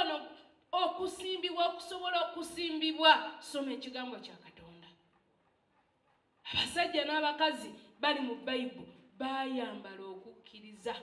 ono okusimbibwa okusobola okusimbibwa soma ekigambo kya Katonda. Abasajja n'abakazi bali mu Bayibuli bayambala okukkiriza.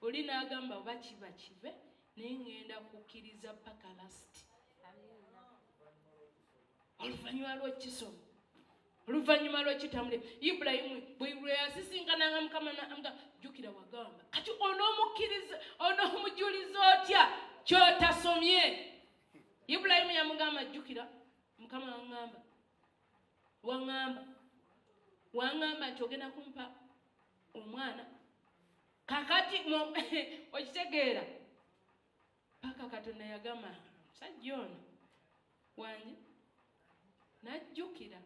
Oli n'agamba oba kiba kibe naye ngenda kukkiriza paka lasiti. Oluvannyuma lw'ekisoma, oluvannyuma lw'ekitambule, Ibulayimu bwe yasisinkananga Mukama n'amuga jjukira wagamba kati onoomukkiriza onoomujuliza otya ky'otasomye. Ibulayimu yamugamba jjukira Mukama waŋŋamba nti ogenda kumpa omwana kakati okitegeera paka Katonda yagamba musajja ono wange najjukira.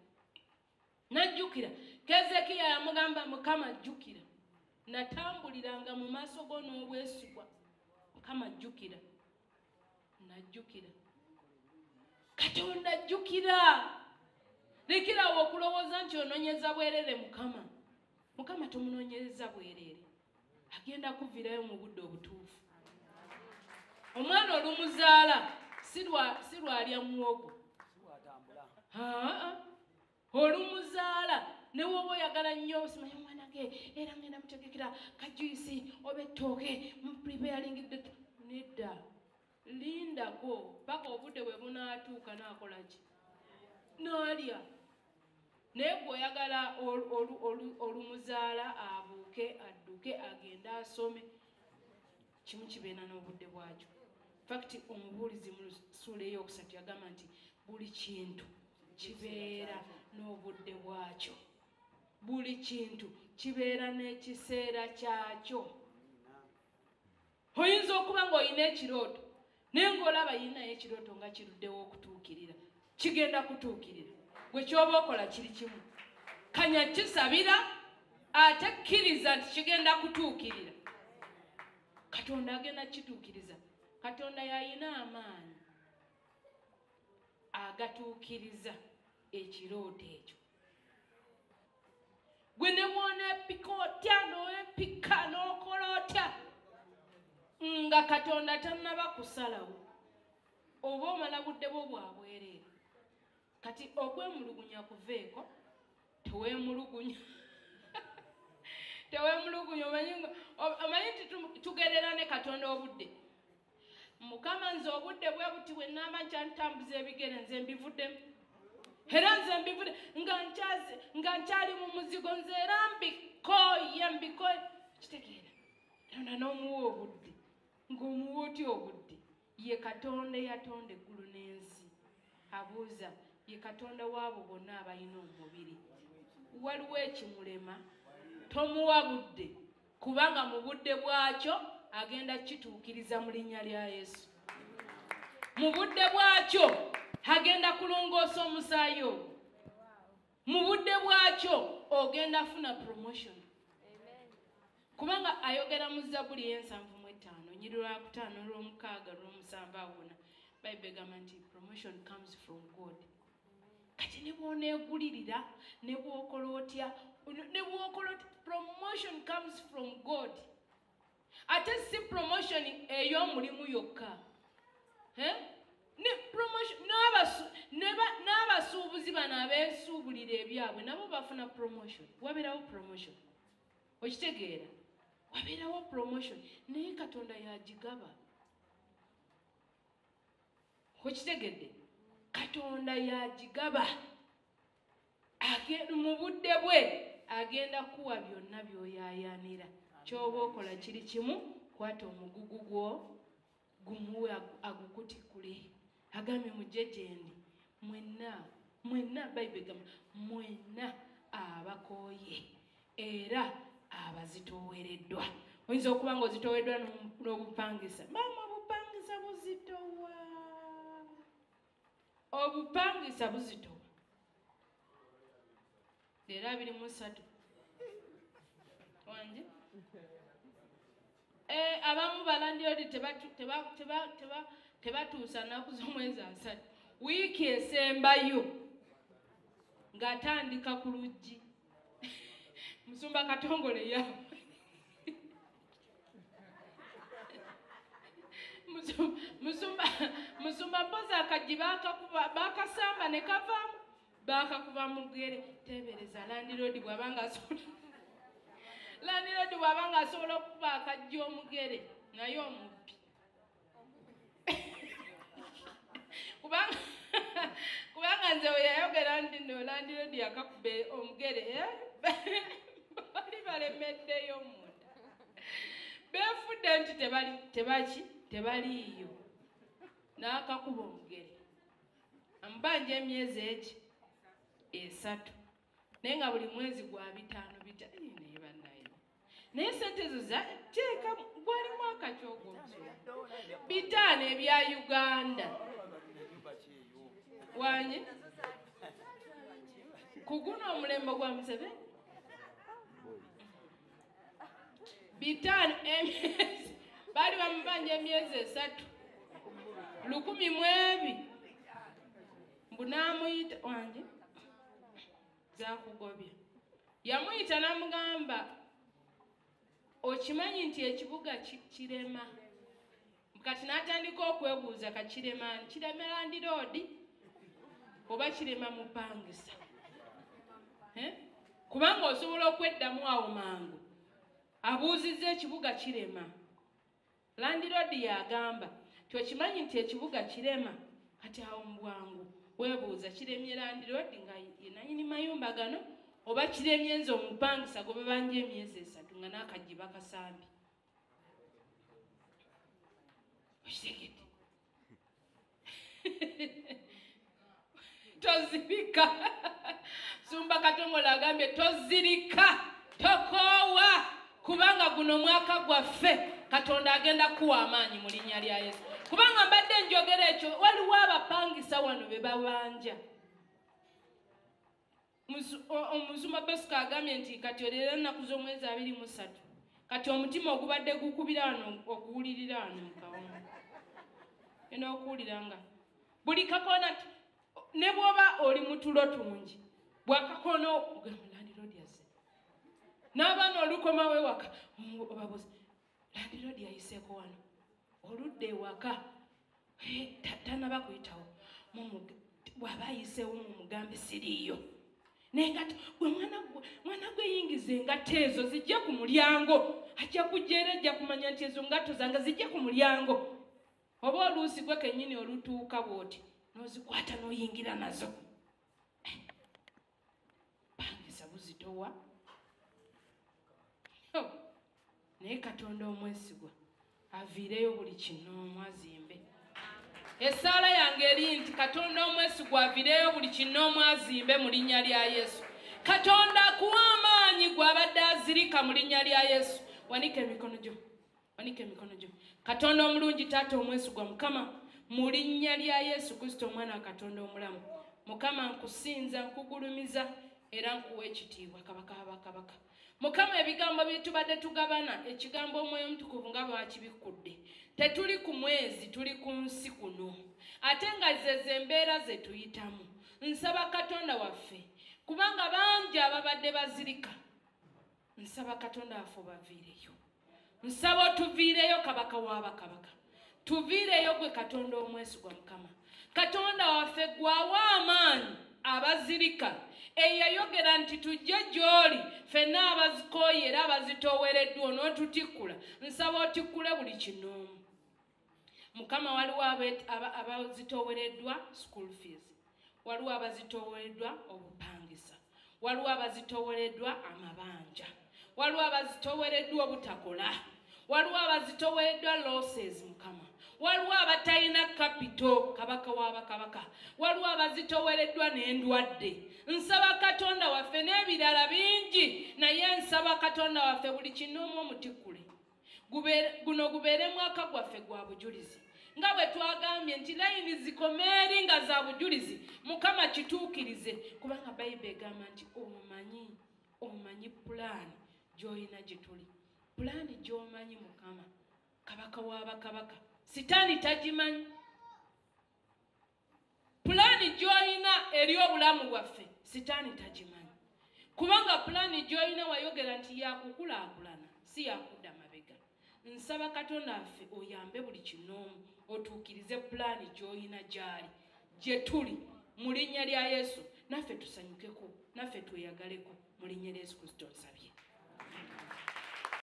Keezekiya yamugamba Mukama jjukira natambuliranga mu maaso go n'obwesigwa. Mukama jjukira. Najjukira. Katonda jjukira. Lekerawo okulowooza nti onoonyeza bwerere Mukama. Mukama tumunoonyeza bwerere. Agenda kuviirayo mu budde obutuufu. Omwana olumuzaala si lwalya muwogo. Olumuzaala ne woba oyagala nnyo osimanyi omwana ge era ngenda mutegekera kajuyisi oba ettooke mupreparingidde. Nedda, lindako paka obudde bwe bunaatuuka naakola ki? N'alya. Naye gwe oyagala olumuzaala abuuke adduke agende asome, kimu kibeera n'obudde bwakyo. Fakiti omubuulizi mu ssuula ey'okusatu yagamba nti buli kintu kibeera n'obudde bwakyo. Buli kintu kibeera n'ekiseera kyakyo. Oyinza okuba ng'olina ekirooto naye ng'olaba yinayo ekirooto nga kiruddewo okutuukirira. Kigenda kutuukirira. Gwe ky'oba okola kiri kimu. Kanya kisabira ate kkiriza nti kigenda kutuukirira. Katonda agenda kituukiriza. Katonda yalina amaanyi agatuukiriza ekirooto ekyo. Gwe ne bw'oneepika otya n'oepika n'okola otya nga Katonda tannaba kusalawo oba omala budde bwo bwa bwereere. Kati okwemulugunya kuveeko, teweemulugunya. Omanyi nti tugerera ne Katonda obudde. Mukama nze obudde bwe buti bwe nnamba nkyantambuza ebigere nze mbivuddemu. Era nze mbivudde nga nkyali mu muzigo nze era mbikoye. Kitegeera. Katonda n'omuwa obudde. Ng'omuwa otya obudde? Ye Katonda eyatonda eggulu n'ensi. Abuuza, ye Katonda w'abo bonna abalina omubiri. Waliwo ekimulema? Tomuwa budde. Kubanga mu budde bwakyo agenda kituukiriza mu linnya lya Yesu. Mu budde bwakyo agenda kulongoosa omusaayi ogwo. Mu budde bwakyo ogenda funa promotion. Kubanga ayogera mu Zabbuli 75 nnyiriri lwa 5 olw'omukaaga olw'omusanvu awona. Bayibuli egamba nti promotion comes from God. Kati ne bw'oneegulirira ne bw'okola otya promotion comes from God. Ate si promotion ey'omulimu yokka. Ne promotion n'abasuubuzi bano abeesuubulira ebyabwe nabo bafuna promotion. Wabeerawo promotion. Okitegeera? Wabeerawo promotion. Naye Katonda yagigaba. Okitegedde? Katonda yagigaba. Mu budde bwe agenda kuwa byonna by'oyaayaanira. Ky'oba okola kiri kimu, kwata omugugu gwo gumuwe agukutikule. Agambye mujje gye ndi. Mwenna Bayibuli egamba mwenna abakooye era abazitoowereddwa. Oyinza okuba ng'ozitooweddwa n'obupangisa. Maama obupangisa buzitowa. Obupangisa buzitowa. Era 23. Wange? Abamu balandioli tebatuusa nnaku z'omwezi 3. Wiiki esembayo ng'atandika ku luggi. Musumba Katongole yawe. bakasamba ne kavaamu bakakuba mugere tebereza landiroodi bwabanga asobola okuba akajja omugere naye omubbi kubanga nze weyayogera nti no landiroodi yakakuba omugere bali balemeddeyo munda beefudde nti tebaliiyo n'akakuba omugere ambanja emyezi eki 3 naye nga buli mwezi gwa 5 naye bannaye naye sente ezo zateeka gwali mwaka kyogwo 5 ebya Uganda wanye kuguno omulembo gwa Museveni 5 emyezi bali bamubanja emyezi 3 1,200 mbunamuyita wanje zakugobya yamuyita namugamba okimanyi nti ekibuga kirema kati natandika okwebuuza kakirema kirema landiroodi oba kirema mupangisa kubanga osobola okweddamu awo mangu abuuzizza ekibuga kirema landiroodi yagamba tyokimanyi nti ekibuga kirema kati awo mubwangu webuuza kiremye landiroodi nga yenanyini mayumba gano oba kiremye nze omupangisa gwe babanja emyezi 3 nga n'akajji bakasambye okitegedde tozirika Sumba Katongola agambye tozirika tokoowa kubanga guno mwaka gwaffe Katonda agenda kuwa amaanyi mu linnya lya Yesu kubanga mbadde njogera ekyo waliwo abapangisa wano be babanja Omusumba Bosco agambye nti kati olera ennaku z'omwezi 23 kati omutima ogubadde gukubira wano okuwulirira wano mukawongo eno okuwuliranga buli kakona ne bwoba oli mutulo tungi bwakakona okugamba landiroodi yazze n'abaana olukoma wewaka obabuuza landiroodi yayiseeko wano oludde ewaka tanaba kuyitawo bw'aba ayiseewo mumugambe siriiyo naye nga gwe mwana gwe yingiza engatto ezo zijja ku mulyango ajja kujja era ajja kumanya nti ezo ngatto zange zijja ku mulyango oba oluusi gwe kennyini olutuuka bw'oti n'ozikwata n'oyingira nazo pangisa buzitowa naye Katonda omwesigwa aviireyo buli kinoomu azimbe essaala yange eri nti Katonda omwesigwa aviireyo buli kinoomu azimbe mu linnya lya Yesu Katonda akuwa amaanyi gw'abadde azirika mu linnya lya Yesu wanika emikono gyo Katonda omulungi Taata omwesigwa Mukama mu linnya lya Yesu Kristo omwana wa Katonda omulamu Mukama nkusinza nkugulumiza era nkuwa ekitiibwa kabaka w'abakabaka Mukama ebigambo bye tubadde tugabana ekigambo Omwoyo Omutukuvu nga bwakibikudde tetuli ku mwezi tuli ku nsi kuno ate nga zeze embeera ze tuyitamu nsaba Katonda waffe kubanga bangi ababadde bazirika nsaba Katonda waffe baviireyo nsaba otuviireyo kabaka w'abakabaka tuviireyo gwe Katonda omwesigwa Mukama Katonda waffe gwawa amaanyi abazirika eyayogera nti tujje gy'oli ffenna abazikooye era abazitoowereddwa onootutikkula nsaba otikkule buli kinoomu Mukama waliwo abazitoowereddwa school fees waliwo abazitoowereddwa obupangisa waliwo abazitoowereddwa amabanja waliwo abazitoowereddwa obutakola waliwo abazitoowereddwa losses Mukama waliwo abatalina capital kabaka w'abakabaka waliwo abazitoowereddwa n'endwadde nsaba Katonda waffe n'ebirala bingi naye nsaba Katonda waffe buli kinoomu omutikkule guno gubeere mwaka gwaffe gwa bujulizi nga bwe twagambye nti layini zikomeeri nga za bujulizi Mukama kituukirize kubanga Bayibuli egamba nti omanyi pulaani gy'olina gye tuli pulaani gy'omanyi Mukama kabaka w'abakabaka sitaani tagimanyi pulaani gy'olina eri obulamu bwaffe sitaani tagimanyi kubanga pulaani gy'olina wayogera nti yakukulaakulana si yakudda mabega nsaba Katonda waffe oyambe buli kinoomu otuukirize pulaani gy'olina gy'ali gye tuli mu linnya lya Yesu naffe tusanyukeko naffe tweyagaleko mu linnya lya Yesu Kristo nsabye.